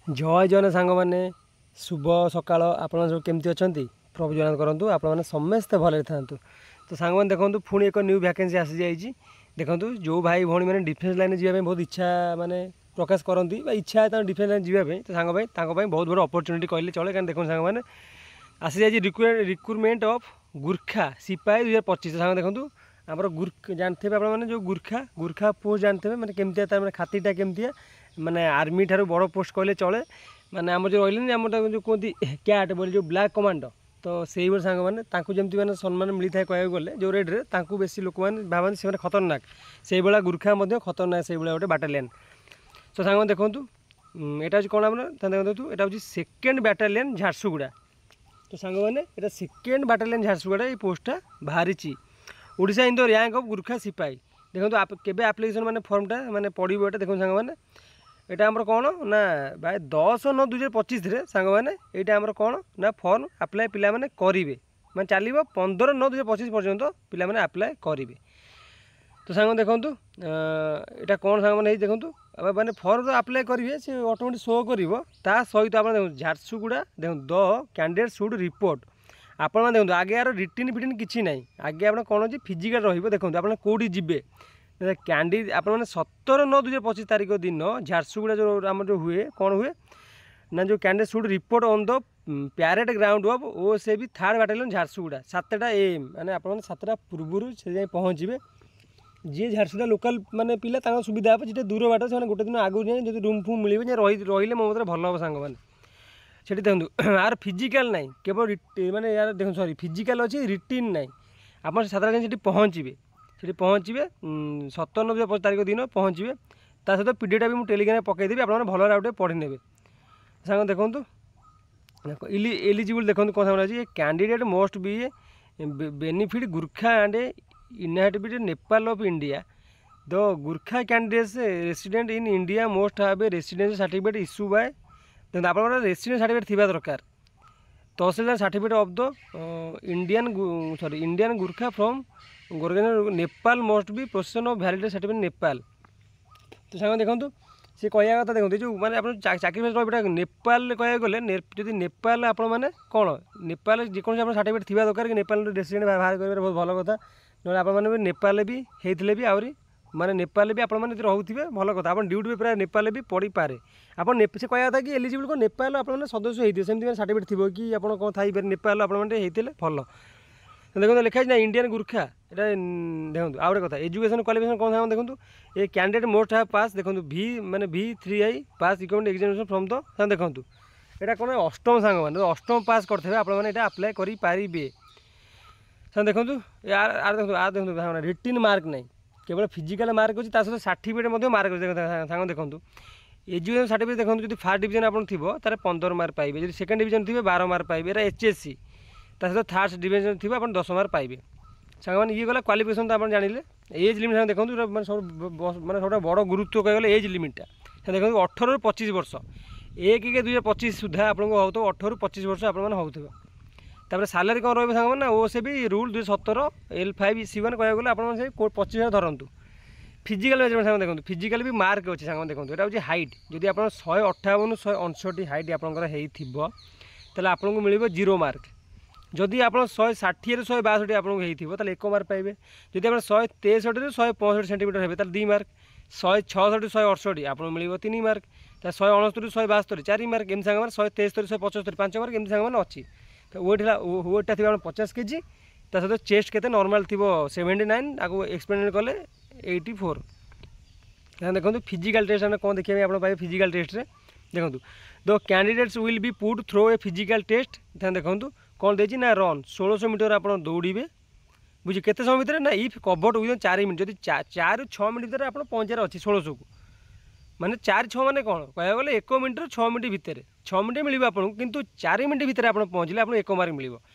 जय जन सांग मैंने शुभ सकाल आप सब केमती अच्छा प्रभु जगन्नाथ करूँ आपने समस्ते भले था। तो सांग मैंने देखो पुणी एक न्यू वैकेंसी आसी जाइए। देखो जो भाई भौणी मैंने डिफेन्स लाइन जावाई बहुत इच्छा माने प्रकाश करती इच्छा है डिफेन्स लाइन जावाई तो सांग बहुत बड़ अपरच्युनिटी कहले चले क्या देखो सांग मैंने आसी जाइए रिक्रुटमेंट ऑफ गुर्खा सिपाही 2025 सांग देखो आमर जानते हैं आपने जो गुर्खा पोस्ट जानते हैं मैंने केमती मैंने खातीटा केमती माने आर्मी ठार बड़ पोस्ट कहले चले माने आम जो रही आम जो कहते कैट बोली जो ब्लैक कमांडो तो से सांग मैंने जमी मैंने सम्मान मिलता है कहूँ गले जो रेड्रे बेसी लोक मैंने भावती से खतरनाक से भाया गुर्खा खतरनाक से गोटे बाटालियन। तो सांग देखूँ यहाँ हूँ कौन आपने देखो यहाँ हूँ सेकेंड बाटालियन झारसुगुड़ा। तो सांग मैंने यहाँ सेकेंड बाटालियन झारसुगुड़ा ये पोस्टा बाहरी Odisha in the rank of Gurkha sipahi. देखो आप केबे एप्लिकेशन माने फॉर्मटा माने पड़ो ये देखो सांग मैंने यहाँ आमर कौन ना भाई 10/9/2025 सांग मैंने यहाँ आमर कौन ना फॉर्म आप्लाय पिला माने करेंगे मैं चलो 15/9/2025 पर्यंत पिला माने आप्लाय करेंगे। तो सांग देखूँ यहाँ कौन सांग मैंने देखूँ मैंने फॉर्म तो आप्लाय करेंगे से ऑटोमेटिक शो कर सहित आप झारसुगुड़ा देखो द कैंडिडेट शुड रिपोर्ट आपण देखो आगे यार रिटिन फिटिन किसी ना आगे आप कौन अच्छी फिजिकाल रही देखो आप कौटी जी कैंडिडेट आप 17/9/2025 तारीख दिन झारसुगुड़ा जो आम जो हुए कौन हुए ना जो candidate should report on the parade ground of ओ से भी 3rd बाटालियन झारसुगुड़ा 7टा AM मैंने आप 7टा पूर्व से पहुँचे जी झारसुगुड़ा लोकाल माने पिला सुविधा हे जी दूर बाट से गोटे दिन आगू जाए जो रूम फूम मिले रही मो मतलब भल हम सांग मैंने से देखो यार फिजिकाल ना केवल माने यार देखो सॉरी फिजिकाल अच्छी रिटिन ना आप 7टा दिन पहुँचे से पहुँचे 17/9/2025 तारीख दिन पहुँचे ता सहित पीडीएफटा भी मुझे टेलीग्राम पकईदेवी आप भल भाव पढ़ी ने सांग देखो एलिजिबल देखो कौन समझ अच्छी candidate must be benefit Gurkha and inhabited Nepal of India the Gurkha candidates resident in India must have a residence certificate issue by देखो आप रेसिडेंस सर्टिफिकेट थी दरकार tehsildar certificate of the Indian Gurkha from Nepal must be possession of valid certificate Nepal. तो सांग देखो सी कह कथा देखते जो मैंने आप चाकरी रही नेपाल कह गले जो नेपाल आप कौन नेपाल जेको सर्टिफिकेट थी दरकार कि नेपाल रेसिडेंट बाहर कर बहुत भल कथा ना आप नेपाल भी होते भी आहरी माने नेपाल भी आपने रोथे भल कथा आप ड्यूटी भी प्राय नेपाल भी पड़ पारे आप से कह था कि एलिजिबल को नेपाल आप सदस्य होते सेमती सर्टिफिकेट थी कि आप कौन थी नेपाल आपने भल। देखो लिखाई ना इंडियन गुर्खा ये देखो आउ गए कथा एजुकेशन क्वालिफिकेशन कौन देखो ये कैंडिडेट मोस्ट हाव पास देखो माने V3I pass equivalent examination from the देखो यहाँ कौन अष्टम सांग मैंने अष्टम पास करते आप आप्लाय करेंगे। सांग देखो यार देखो रिटिन मार्क नहीं केवल फिजिकल मार्क अच्छी सहित सर्टिफिकेट मार्क अच्छे सांग देखो एजुकेशन सर्टिफिकेट देखो जो 1st डिवीजन आप तार 15 मार्क पाइबे जो 2nd डिवीजन थे 12 मार्क पाइबे एरा HSC सहित 3rd डिवीजन थी आप 10 मार्क पाइबे। सांग मैंने ये गला क्वालिफिकेशन तो आप जानिले एज लिमिट सांग देखो मैंने सब बड़ गुरुत्व कहगले एज लिमिटा देखो 18 ରୁ 25 वर्ष 1/1/2025 सुधा आपको हो 18 ରୁ 25 वर्ष आप हो सालारी कौन रही सांग मैंने ओ से भी रूल 2017 L5C1 कह गले आप 25,000 धरतु। फिजिकाल मेजरमेंट सांग देखो फिजिकाल भी मार्क अच्छे सांग देखो यहाँ हूँ हाइट जदि आप 158 159 हाइट आपंकर आपको मिले 0 मार्क जदि आप 160 ରୁ 162 आपको होता 1 मार्क पाइबे जदि आप 163 ରୁ 165 सेंटीमीटर हे 2 मार्क 166 ରୁ 168 आपको मिले 3 मार्क 169 ରୁ 172 4 मार्क एम सांग 173 ରୁ 175 5 मार्क एम सांग अच्छी। तो वेटा थी 50 kg सहित चेस्ट के नॉर्मल थी 79 आपको एक्सपेरिमेंट कले 84। देखो फिजिकल टेस्ट कौन देखिए आप पाए फिजिकल टेस्ट देखो the candidates will be put through a physical test देखो कौन देती ना रन 1600 मीटर आप दौड़े बुझे केते समय भितर ना इफ कवर्ड विदिन 4 मिनट जब 4 ରୁ 6 मिनट भितर आप पहुँचार अच्छी 1600 को माने 4-6 माने कौन कह गले 1 मिनट ରୁ 6 मिनट भितर 6 मिनट मिले आपको किंतु 4 मिनट भितर आप पहुँचले आप 1 मार्क मिले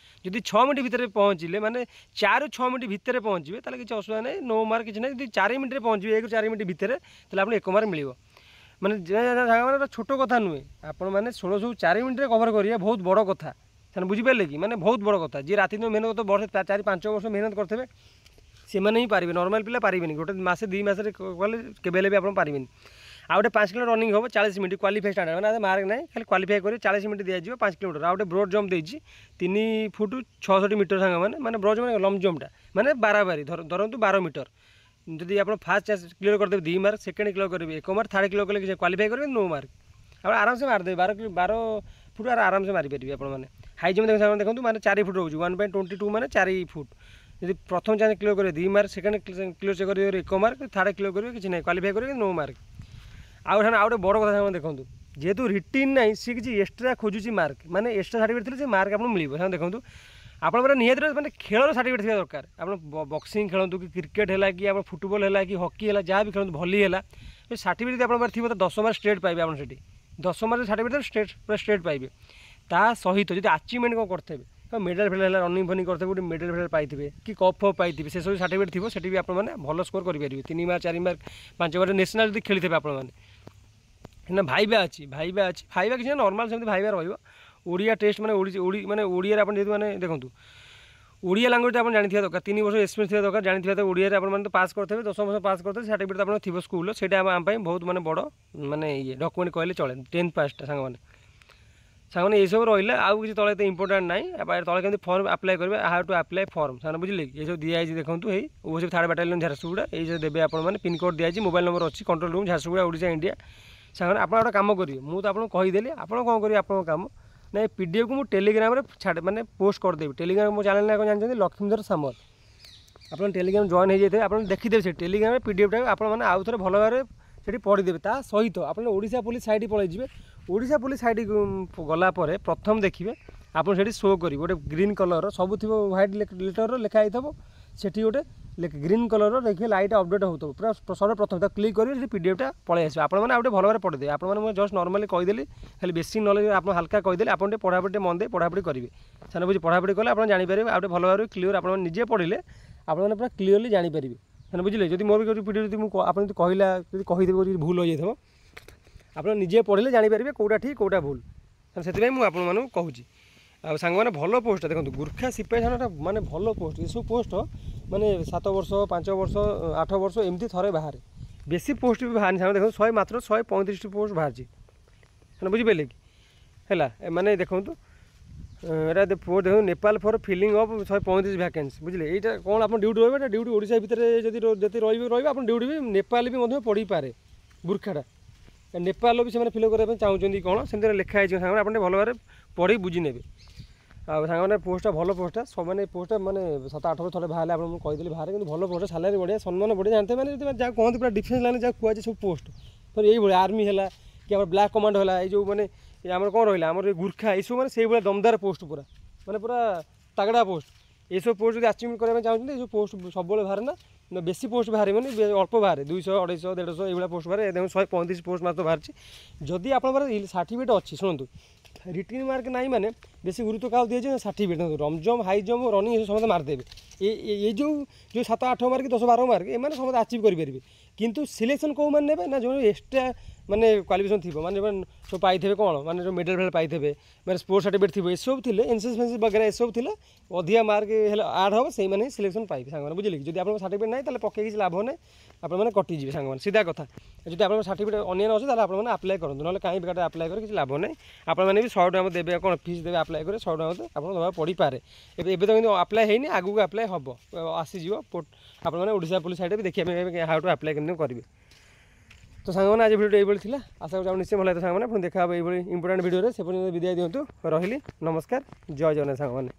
जदि 6 मिनट भितर पहुँचले माने 4 ରୁ 6 मिनट भितर पहुँचे ताले किसी असुविधा नहीं नो मार्क किसी ना 4 मिनट पहुँचे 1 ରୁ 4 मिनट भितर ताले आपको 1 मार्क मिले माने छोट कथा नुहे आप 1600 को 4 मिनट कवर करिए बहुत बड़ कथा से बुझिपारे कि माने बहुत बड़ कथा जी राति मेहनत तो वर्ष 4-5 वर्ष मेहनत करते से ही पारे नॉर्मल पिला पारे गोटे मसे 2 मास कले केबेले भी आप पारे ଆଉ ଗୋଟେ 5 କିଲୋ ରନିଂ ହେବ 40 ମିନିଟ୍ କ୍ୱାଲିଫାଇ ଷ୍ଟାଣ୍ଡାର୍ଡ ମାନେ ମାର୍କ ନାହିଁ ଖାଲି କ୍ୱାଲିଫାଇ କରି 40 ମିନିଟ୍ ଦିଆଯିବ 5 କିଲୋମିଟର। ଆଉ ଗୋଟେ ବ୍ରଡ୍ ଜମ୍ପ ଦେଇଛି 3 ଫୁଟ 66 ମିଟର ସାଙ୍ଗମାନେ ମାନେ ବ୍ରଡ୍ ଜମ୍ପ ଲମ୍ବ ଜମ୍ପଟା ମାନେ ବାରାବାରି ଧରନ୍ତୁ 12 ମିଟର। ଯଦି ଆପଣ ଫାର୍ଷ୍ଟ କ୍ଲିୟର କରିଦେବେ 2 ମାର୍କ, ସେକେଣ୍ଡ କ୍ଲିୟର କରିବେ 1 ମାର୍କ, ଥାର୍ଡ଼ କ୍ଲିୟର କଲେ କିଛି କ୍ୱାଲିଫାଇ କରିବେ 9 ମାର୍କ। ଆପଣ ଆରାମସେ ମାରିଦେବେ 12 ଫୁଟ ଆରାମସେ ମାରିପାରିବେ ଆପଣମାନେ। ହାଇ ଜମ୍ପ ଦେଖନ୍ତୁ ମାନେ 4 ଫୁଟ ରହୁଛି 1/22 ମାନେ 4 ଫୁଟ। ଯଦି ପ୍ରଥମ ଚାନ୍ସ କ୍ଲିୟର କରିବେ 2 ମାର୍କ, ସେକେଣ୍ଡ କ୍ଲିୟର କରିବେ 1 ମାର୍କ, ଥାର୍ଡ଼ କ୍ଲିୟର କରିବେ କିଛି ନାହିଁ କ୍ୱାଲିଫାଇ କରିବେ 9 ମାର୍କ। ଆଉ ଗୋଟେ ବଡ଼ କଥା ସେମାନେ ଦେଖନ୍ତୁ ଯେହେତୁ ରିଟିନ୍ ନାହିଁ ସିଏ କିଛି ଏକ୍ସଟ୍ରା ଖୋଜୁଛି ମାର୍କ ମାନେ ଏକ୍ସଟ୍ରା ସାର୍ଟିଫିକେଟ୍ ଥିଲେ ସେ ମାର୍କ ଆପଣଙ୍କୁ ମିଳିବ। ସେମାନେ ଦେଖନ୍ତୁ ଆପଣଙ୍କର ନିହାତି ମାନେ ଖେଳର ସାର୍ଟିଫିକେଟ୍ ଥିବା ଦରକାର। ଆପଣ ବକ୍ସିଂ ଖେଳନ୍ତୁ କି କ୍ରିକେଟ୍ ହେଲା କି ଆପଣ ଫୁଟବଲ୍ ହେଲା କି ହକି ହେଲା ଯାହା ବି ଖେଳନ୍ତୁ ଭଲି ହେଲା ସାର୍ଟିଫିକେଟ୍ ଯଦି ଆପଣଙ୍କର ଥିବ ତ 10 ମାର୍କ ଷ୍ଟ୍ରେଟ୍ ପାଇବେ ଆପଣ ସେଠି 10 ମାର୍କ ସାର୍ଟିଫିକେଟ୍ ପୁରା ଷ୍ଟ୍ରେଟ୍ ପାଇବେ। ତା ସହିତ ଯଦି ଆଚିଭମେଣ୍ଟ କ'ଣ କରିଥିବେ ମେଡ଼ାଲ୍ ଫେଡ଼ାଲ୍ ହେଲା ରନିଂ ଫନିଂ କରିଥିବେ ଗୋଟେ ମେଡ଼ାଲ୍ ଫେଡ଼ାଲ୍ ପାଇଥିବେ କି କପ୍ ଫପ୍ ପାଇଥିବେ ସେସବୁ ସାର୍ଟିଫିକେଟ୍ ଥିବ ସେଠି ବି ଆପଣମାନେ ଭଲ ସ୍କୋର କରିପାରିବେ 3 ମାର୍କ 4 ମାର୍କ 5 ମାର୍କ ନ୍ୟାସନାଲ୍ ଯଦି ଖେଳିଥିବେ ଆପଣମାନେ। ନା ଭାଇବା ଅଛି ଭାଇବା କିଛି ନର୍ମାଲ୍ ସେମିତି ଭାଇବା ରହିବ। ଓଡ଼ିଆ ଟେଷ୍ଟ ମାନେ ମାନେ ଓଡ଼ିଆରେ ଆପଣ ଯେହେତୁ ମାନେ ଦେଖନ୍ତୁ ଓଡ଼ିଆ ଲାଙ୍ଗୁଏଜ୍ ଆପଣ ଜାଣିଥିବା ଦରକାର 3 ବର୍ଷ ଏକ୍ସପିରିଏନ୍ସ ଥିବା ଦରକାର ଜାଣିଥିବା ତ ଓଡ଼ିଆରେ ଆପଣମାନେ ତ ପାସ୍ କରିଥିବେ 10 ବର୍ଷ ପାସ୍ କରିଥିବେ ସାର୍ଟିଫିକେଟ୍ ଆପଣଙ୍କ ଥିବ ସ୍କୁଲର ସେଇଟା ଆମ ପାଇଁ ବହୁତ ମାନେ ବଡ଼ ମାନେ ଇଏ ଡକୁମେଣ୍ଟ କହିଲେ ଚଳେ 10th ପାସ୍ଟା ସାଙ୍ଗମାନେ ଏଇସବୁ ରହିଲେ ଆଉ କିଛି ତଳେ ଏତେ ଇମ୍ପୋର୍ଟାଣ୍ଟ ନାହିଁ। ତଳେ କେମିତି ଫର୍ମ ଆପ୍ଲାଏ କରିବେ ହାଉ ଟୁ ଆପ୍ଲାଏ ଫର୍ମ ସେମାନେ ବୁଝିଲେ କି ଏସବୁ ଦିଆଯାଇଛି ଦେଖନ୍ତୁ ଏଇ ଓସିପି 3rd ବାଟାଲିୟନ୍ ଝାରସୁଗୁଡ଼ା ଏଇ ସବୁ ଦେବେ ଆପଣମାନେ ପିନ୍କୋଡ଼୍ ଦିଆଯାଇଛି ମୋବାଇଲ୍ ନମ୍ବର ଅଛି control room Jharsuguda Odisha India. ସାଙ୍ଗମାନେ ଆପଣ ଗୋଟେ କାମ କରିବେ ମୁଁ ତ ଆପଣଙ୍କୁ କହିଦେଲି ଆପଣ କ'ଣ କରିବେ ଆପଣଙ୍କ କାମ ନା ପିଡ଼ିଏଫ୍କୁ ମୁଁ ଟେଲିଗ୍ରାମରେ ମାନେ ପୋଷ୍ଟ କରିଦେବି। ଟେଲିଗ୍ରାମ ମୋ ଚ୍ୟାନେଲ୍ ନା କ'ଣ ଜାଣିଛନ୍ତି ଲକ୍ଷ୍ମୀଧର ସାମଲ। ଆପଣ ଟେଲିଗ୍ରାମ ଜଏନ୍ ହେଇଯାଇଥିବେ ଆପଣ ଦେଖିଦେବେ ସେ ଟେଲିଗ୍ରାମରେ ପିଡ଼ିଏଫ୍ଟାକୁ ଆପଣମାନେ ଆଉ ଥରେ ଭଲ ଭାବରେ ସେଠି ପଢ଼ିଦେବେ। ତା ସହିତ ଆପଣ ଓଡ଼ିଶା ପୋଲିସ ସାଇଟ୍ ପଳାଇଯିବେ। ଓଡ଼ିଶା ପୋଲିସ ସାଇଟ୍ ଗଲା ପରେ ପ୍ରଥମ ଦେଖିବେ ଆପଣ ସେଠି ଶୋ କରିବେ ଗୋଟେ ଗ୍ରୀନ୍ କଲର୍ର ସବୁ ଥିବ ହ୍ୱାଇଟ୍ ଲେଟର୍ର ଲେଖା ହେଇଥିବ ସେଠି ଗୋଟେ ଗ୍ରୀନ୍ କଲର୍ର ଦେଖିବେ ଲାଇଟ୍ ଅପଡ଼େଟ୍ ହେଉଥିବ ପୁରା ସର୍ବପ୍ରଥମେ ତାକୁ କ୍ଲିକ୍ କରିବେ ସେଠି ପିଡ଼ିଏଫ୍ଟା ପଳାଇ ଆସିବ। ଆପଣମାନେ ଆଉ ଗୋଟେ ଭଲ ଭାବରେ ପଢ଼ିଦେବେ। ଆପଣମାନେ ମୁଁ ଜଷ୍ଟ ନର୍ମାଲି କହିଦେଲି ଖାଲି ବେଶୀ ନଲେଜ୍ ଆପଣ ହାଲକା କହିଦେଲି ଆପଣ ଟିକେ ପଢ଼ାପଢ଼ି ଟିକେ ମନ ଦେଇ ପଢ଼ାପଢ଼ି କରିବେ। ସେମାନେ ବୁଝି ପଢ଼ାପଢ଼ି କଲେ ଆପଣ ଜାଣିପାରିବେ ଆଉ ଗୋଟେ ଭଲ ଭାବରେ କ୍ଲିୟର ଆପଣମାନେ ନିଜେ ପଢ଼ିଲେ ଆପଣମାନେ ପୁରା କ୍ଲିୟରଲି ଜାଣିପାରିବେ। ସେମାନେ ବୁଝିଲେ ଯଦି ମୋର ବି ପିଡ଼ିଏଫ୍ ଯଦି ମୁଁ ଆପଣ ଯଦି କହିଲା ଯଦି କହିଦେବେ ଯଦି ଭୁଲ ହୋଇଯାଇଥିବ ଆପଣ ନିଜେ ପଢ଼ିଲେ ଜାଣିପାରିବେ କେଉଁଟା ଠିକ୍ କେଉଁଟା ଭୁଲ। ସେଥିପାଇଁ ମୁଁ ଆପଣମାନଙ୍କୁ କହୁଛି। ଆଉ ସାଙ୍ଗମାନେ ଭଲ ପୋଷ୍ଟ ଦେଖନ୍ତୁ ଗୁର୍ଖା ସିପାହୀ ସାଙ୍ଗଟା ମାନେ ଭଲ ପୋଷ୍ଟ ଏସବୁ ପୋଷ୍ଟ ମାନେ 7 ବର୍ଷ 5 ବର୍ଷ 8 ବର୍ଷ ଏମିତି ଥରେ ବାହାରେ ବେଶୀ ପୋଷ୍ଟ ବି ବାହାରିନି ସାଙ୍ଗ ଦେଖନ୍ତୁ ମାତ୍ର 135ଟି ପୋଷ୍ଟ ବାହାରିଛି ମାନେ ବୁଝିପାରିଲେ କି ହେଲା ମାନେ ଦେଖନ୍ତୁ ଏଇଟା ପୋଷ୍ଟ ଦେଖନ୍ତୁ Nepal for filling of 135 vacancy ବୁଝିଲେ ଏଇଟା କ'ଣ ଆପଣ ଡ୍ୟୁଟି ରହିବେ ଏଇଟା ଡ୍ୟୁଟି ଓଡ଼ିଶା ଭିତରେ ଯଦି ରହିବେ ଆପଣ ଡ୍ୟୁଟି ବି ନେପାଳ ବି ମଧ୍ୟ ପଡ଼ିପାରେ ଗୁର୍ଖାଟା ନେପାଳ ବି ସେମାନେ ଫିଲ୍ କରିବା ପାଇଁ ଚାହୁଁଛନ୍ତି କ'ଣ ସେମିତି ଲେଖା ହେଇଛି ସାଙ୍ଗମାନେ ଆପଣ ଟିକେ ଭଲ ଭାବରେ ପଢ଼ି ବୁଝି ନେବେ। ଆଉ ସାଙ୍ଗମାନେ ପୋଷ୍ଟଟା ଭଲ ପୋଷ୍ଟଟା ସେମାନେ ପୋଷ୍ଟଟା ମାନେ 7-8 ବର୍ଷ ଥରେ ବାହାରିଲେ ଆପଣ ମୁଁ କହିଦେଲି ବାହାରେ କିନ୍ତୁ ଭଲ ପୋଷ୍ଟ ସାଲାରୀ ବଢ଼ିଆ ସମ୍ମାନ ବଢ଼ିଆ ଜାଣିଥିବେ ମାନେ ଯଦି ଯାହା କୁହନ୍ତି ପୁରା ଡିଫେନ୍ସ ଲାଇନ୍ ଯାହା କୁହାଯାଏ ସବୁ ପୋଷ୍ଟ ତ ଏଇଭଳିଆ ଆର୍ମି ହେଲା କି ଆମର ବ୍ଲାକ୍ କମାଣ୍ଡ ହେଲା ଏଇ ଯେଉଁ ମାନେ ଆମର କ'ଣ ରହିଲା ଆମର ଗୁର୍ଖା ଏଇସବୁ ମାନେ ସେଇଭଳିଆ ଦମଦାର ପୋଷ୍ଟ ପୁରା ମାନେ ପୁରା ତାଗଡ଼ା ପୋଷ୍ଟ ଏସବୁ ପୋଷ୍ଟ ଯଦି ଆଚିଭମେଣ୍ଟ କରିବା ପାଇଁ ଚାହୁଁଛନ୍ତି ଏସବୁ ପୋଷ୍ଟ ସବୁବେଳେ ବାହାରେ ନା ବେଶୀ ପୋଷ୍ଟ ବାହାରିବନି ଅଳ୍ପ ବାହାରେ 200 250 150 ଏଇଭଳିଆ ପୋଷ୍ଟ ବାହାରେ ଦେଖନ୍ତୁ 135 ପୋଷ୍ଟ ମାତ୍ର ବାହାରିଛି। ଯଦି ଆପଣଙ୍କର ସାର୍ଟିଫିକେଟ୍ ଅଛି ଶୁଣନ୍ତୁ ରିଟିନ୍ ମାର୍କ ନାହିଁ ମାନେ ବେଶୀ ଗୁରୁତ୍ୱ କାହାକୁ ଦିଆଯିବ certificate long jump high jump running ଏସବୁ ସମସ୍ତେ ମାରିଦେବେ ଏଇ ଯେଉଁ 7-8 ମାର୍କ 10-12 ମାର୍କ ଏମାନେ ସମସ୍ତେ ଆଚିଭ୍ କରିପାରିବେ କିନ୍ତୁ ସିଲେକ୍ସନ୍ କେଉଁମାନେ ନେବେ ନା ଯେଉଁ ଏକ୍ସଟ୍ରା ମାନେ କ୍ୱାଲିଫିକେସନ୍ ଥିବ ମାନେ ଯେଉଁମାନେ ସବୁ ପାଇଥିବେ କ'ଣ ମାନେ ଯେଉଁ ମେଡ଼ାଲ୍ ଫେଡ଼ାଲ୍ ପାଇଥିବେ ମାନେ ସ୍ପୋର୍ଟସ୍ ସାର୍ଟିଫିକେଟ୍ ଥିବ ଏସବୁ ଥିଲେ ଏନ୍ସିସି ଫେନ୍ସିସି ବଗେରା ଏସବୁ ଥିଲେ ଅଧିକା ମାର୍କ ହେଲେ ଆଡ଼୍ ହେବ ସେଇମାନେ ହିଁ ସିଲେକ୍ସନ୍ ପାଇବେ ସାଙ୍ଗମାନେ ବୁଝିଲେ କି ଯଦି ଆପଣଙ୍କ ସାର୍ଟିଫିକେଟ୍ ନାହିଁ ତାହେଲେ ପକେଇ କିଛି ଲାଭ ନାହିଁ ଆପଣମାନେ କଟିଯିବେ ସାଙ୍ଗମାନେ ସିଧା କଥା। ଯଦି ଆପଣଙ୍କ ସାର୍ଟିଫିକେଟ୍ ଅନ୍ୟାନ୍ୟ ଅଛି ତାହେଲେ ଆପଣମାନେ ଆପ୍ଲାଏ କରନ୍ତୁ ନହେଲେ କାହିଁ ବେକାରଟା ଆପ୍ଲାଏ କରି କିଛି ଲାଭ ନାହିଁ। ଆପଣମାନେ ବି 100 ଟଙ୍କା ଦେବେ କ'ଣ ଫିସ୍ ଦେବେ ଆପ୍ଲାଏ କରି 100 ଟଙ୍କା ଆପଣ ଦେବାକୁ ପଡ଼ିପାରେ ଏବେ ତ କିନ୍ତୁ ଆପ୍ଲାଏ ହେଇନି ଆଗକୁ ଆପ୍ଲାଏ ହେବ ଆସିଯିବ ଆପଣମାନେ ଓଡ଼ିଶା ପୋଲିସ ସାଇଡ଼୍ ବି ଦେଖିବା ପାଇଁ ହାଉ ଟୁ ଆପ୍ଲାଏ କେମିତି କରିବେ। ତ ସାଙ୍ଗମାନେ ଆଜି ଭିଡ଼ିଓ ଏଇଭଳି ଥିଲା ଆଶା କରୁଛି ଆପଣ ନିଶ୍ଚୟ ଭଲ ଲାଗିବ ସାଙ୍ଗମାନେ ପୁଣି ଦେଖା ହେବ ଏଇଭଳି ଇମ୍ପୋର୍ଟାଣ୍ଟ ଭିଡ଼ିଓରେ ସେ ପର୍ଯ୍ୟନ୍ତ ବିଦାୟ ଦିଅନ୍ତୁ ରହିଲି ନମସ୍କାର ଜୟ ଜଗନ୍ନାଥ ସାଙ୍ଗମାନେ।